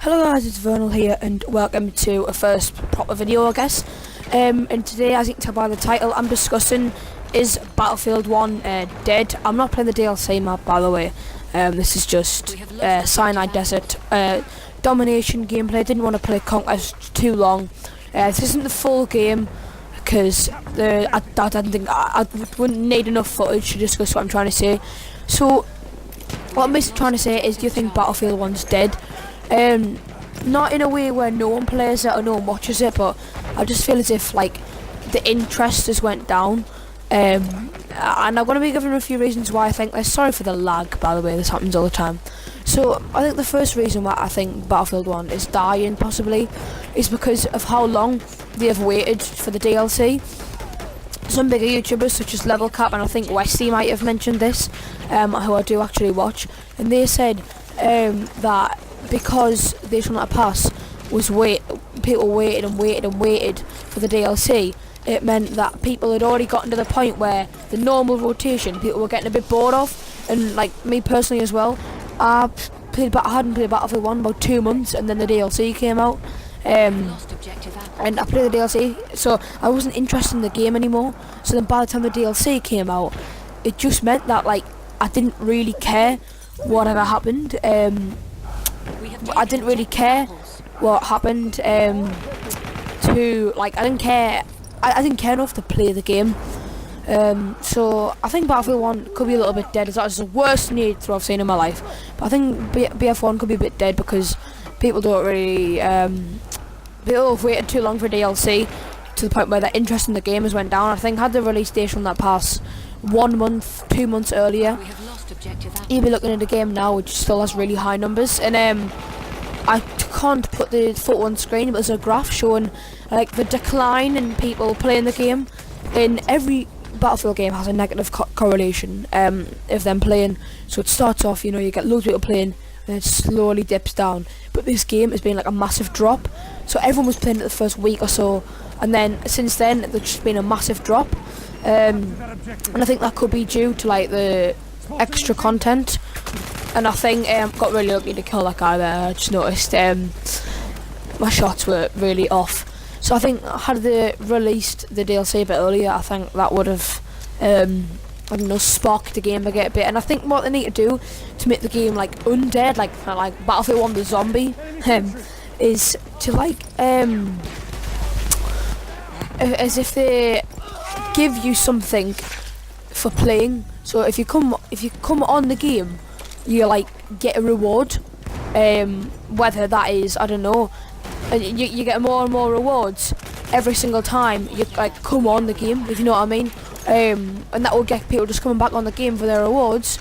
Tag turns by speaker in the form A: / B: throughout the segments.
A: Hello guys, it's Vernal here and welcome to a first proper video I guess. And today, as you can tell by the title, I'm discussing is Battlefield 1 dead. I'm not playing the DLC map, by the way. This is just Sinai Desert domination gameplay. I didn't want to play Conquest too long. This isn't the full game because I didn't think I wouldn't need enough footage to discuss what I'm trying to say. So what I'm basically trying to say is, do you think Battlefield 1's dead? Not in a way where no one plays it or no one watches it, but I just feel as if like the interest just went down. And I'm going to be giving a few reasons why I think this. Sorry for the lag, by the way, this happens all the time. So I think the first reason why I think Battlefield 1 is dying possibly is because of how long they have waited for the DLC. Some bigger YouTubers such as Level Cap and I think Westy might have mentioned this, who I do actually watch, and they said that because they shouldn't have pass was people waited and waited and waited for the DLC. It meant that people had already gotten to the point where the normal rotation people were getting a bit bored of, and like me personally as well, I hadn't played Battlefield 1 about 2 months, and then the DLC came out, and I played the DLC, so I wasn't interested in the game anymore. So then by the time the DLC came out, it just meant that like I didn't really care whatever happened. I didn't really care what happened to like I didn't care enough to play the game. So I think Battlefield 1 could be a little bit dead. It's the worst need through I've seen in my life, but I think BF1 could be a bit dead because people don't really people have waited too long for DLC to the point where their interest in the game has went down. I think had the release date on that pass 1 month, 2 months earlier, you'd be looking at a game now which still has really high numbers. And I can't put the photo on screen, but there's a graph showing like the decline in people playing the game. In every Battlefield game has a negative correlation of them playing. So it starts off, you get loads of people playing, and it slowly dips down. But this game has been like a massive drop. So everyone was playing it the first week or so, and then since then there's just been a massive drop. And I think that could be due to like the extra content. And I think got really lucky to kill that guy there. I just noticed my shots were really off. So I think had they released the DLC a bit earlier, I think that would have I don't know, sparked the game a bit. And I think what they need to do to make the game like undead, like Battlefield 1 the zombie, is to like as if they give you something for playing. So if you come on the game, you like get a reward, whether that is, I don't know, you get more and more rewards every single time you like come on the game, if you know what I mean, and that will get people just coming back on the game for their rewards.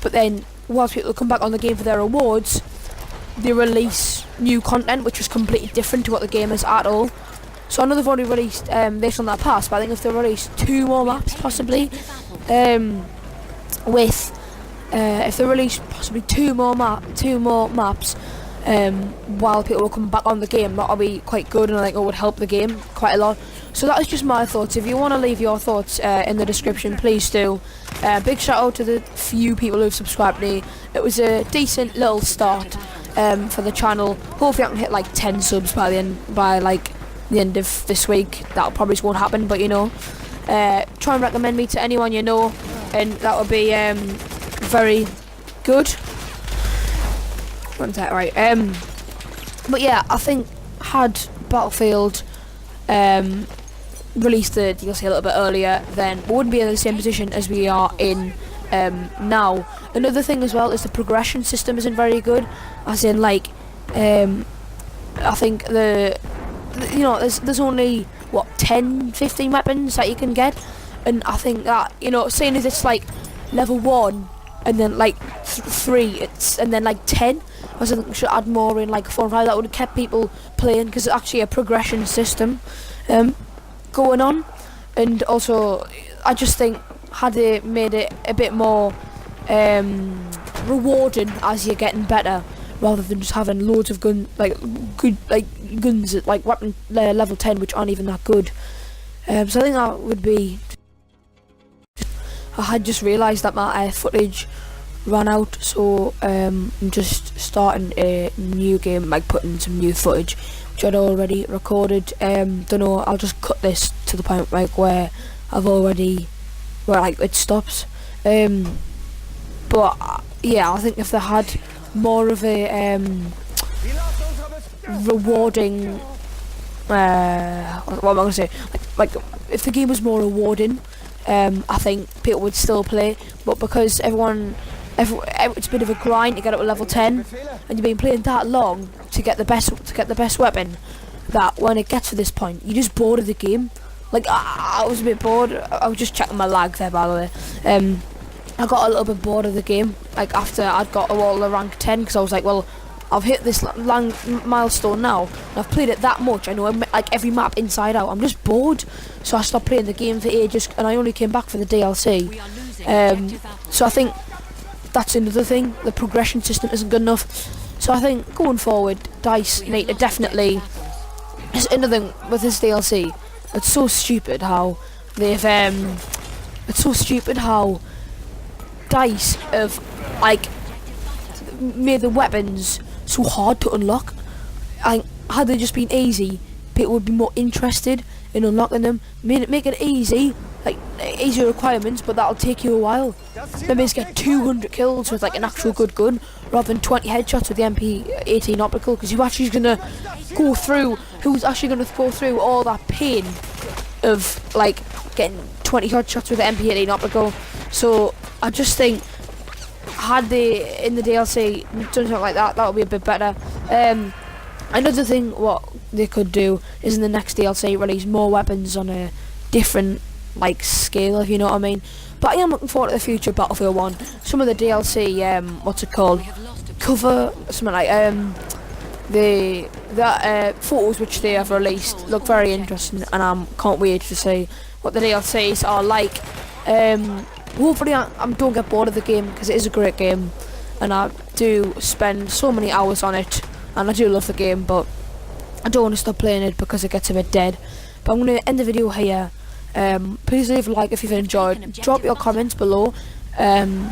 A: But then whilst people come back on the game for their rewards, they release new content which is completely different to what the game is at all. So I know they've already released this on that pass, but I think if they release 2 more maps possibly, if they release possibly 2 more maps, while people will come back on the game, that'll be quite good, and I think it would help the game quite a lot. So that is just my thoughts. If you want to leave your thoughts in the description, please do. Big shout out to the few people who've subscribed to me. It was a decent little start for the channel. Hopefully I can hit like 10 subs by the end of this week. That probably won't happen, but try and recommend me to anyone you know, and that would be very good. What's that, right? But yeah, I think had Battlefield released the DLC a little bit earlier, then we wouldn't be in the same position as we are in now. Another thing as well is the progression system isn't very good, as in like I think there's only 10-15 weapons that you can get, and I think that saying as it's like level 1 and then like 3 and then like 10, I think we should add more in like 4 and 5. That would have kept people playing, because it's actually a progression system going on. And also I just think had they made it a bit more rewarding as you're getting better, rather than just having loads of guns at like weapon level 10 which aren't even that good. So I think that would be. I had just realised that my footage ran out, so I'm just starting a new game, like putting some new footage which I'd already recorded. Don't know, I'll just cut this to the point like where like it stops. But yeah, I think if they had more of a rewarding, what am I gonna say? Like if the game was more rewarding, I think people would still play. But because it's a bit of a grind to get up to level 10, and you've been playing that long to get the best weapon, that when it gets to this point, you're just bored of the game. Like I was a bit bored. I was just checking my lag there, by the way. I got a little bit bored of the game, like after I'd got all the rank 10, because I was like, well, I've hit this milestone now, and I've played it that much, I know like every map inside out, I'm just bored. So I stopped playing the game for ages, and I only came back for the DLC. So I think that's another thing, the progression system isn't good enough. So I think going forward, DICE need to definitely, it's another thing with this DLC, it's so stupid how they've, DICE have like made the weapons so hard to unlock. And had they just been easy, people would be more interested in unlocking them. Make it easy, like easy requirements, but that'll take you a while. Maybe just get 200 kills with like an actual good gun, rather than 20 headshots with the MP18 optical. Because who's actually gonna go through all that pain of like getting 20 headshots with the MP18 optical? So I just think, had they in the DLC done something like that, that would be a bit better. Another thing what they could do is in the next DLC release more weapons on a different like scale, if you know what I mean. But I am looking forward to the future Battlefield 1. Some of the DLC, what's it called? Cover something like the photos which they have released look very interesting, and I can't wait to see what the DLCs are like. Hopefully I don't get bored of the game, because it is a great game and I do spend so many hours on it, and I do love the game, but I don't want to stop playing it because it gets a bit dead. But I'm going to end the video here. Please leave a like if you've enjoyed. Drop your comments below. Tell me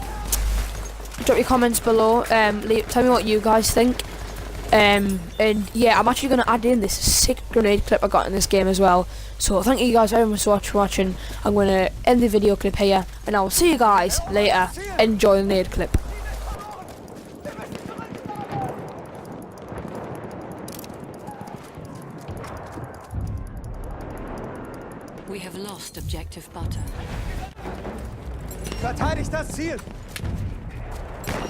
A: what you guys think. And yeah, I'm actually going to add in this sick grenade clip I got in this game as well. So thank you guys very much for watching. I'm going to end the video clip here, and I will see you guys later. Enjoy the nade clip.
B: We have lost objective butter.
C: Verteidigt das Ziel!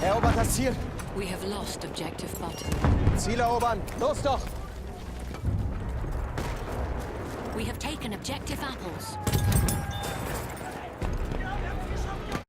C: Erobert das Ziel!
B: We have lost objective butter.
C: Ziel erobern! Los doch!
B: We have taken objective apples.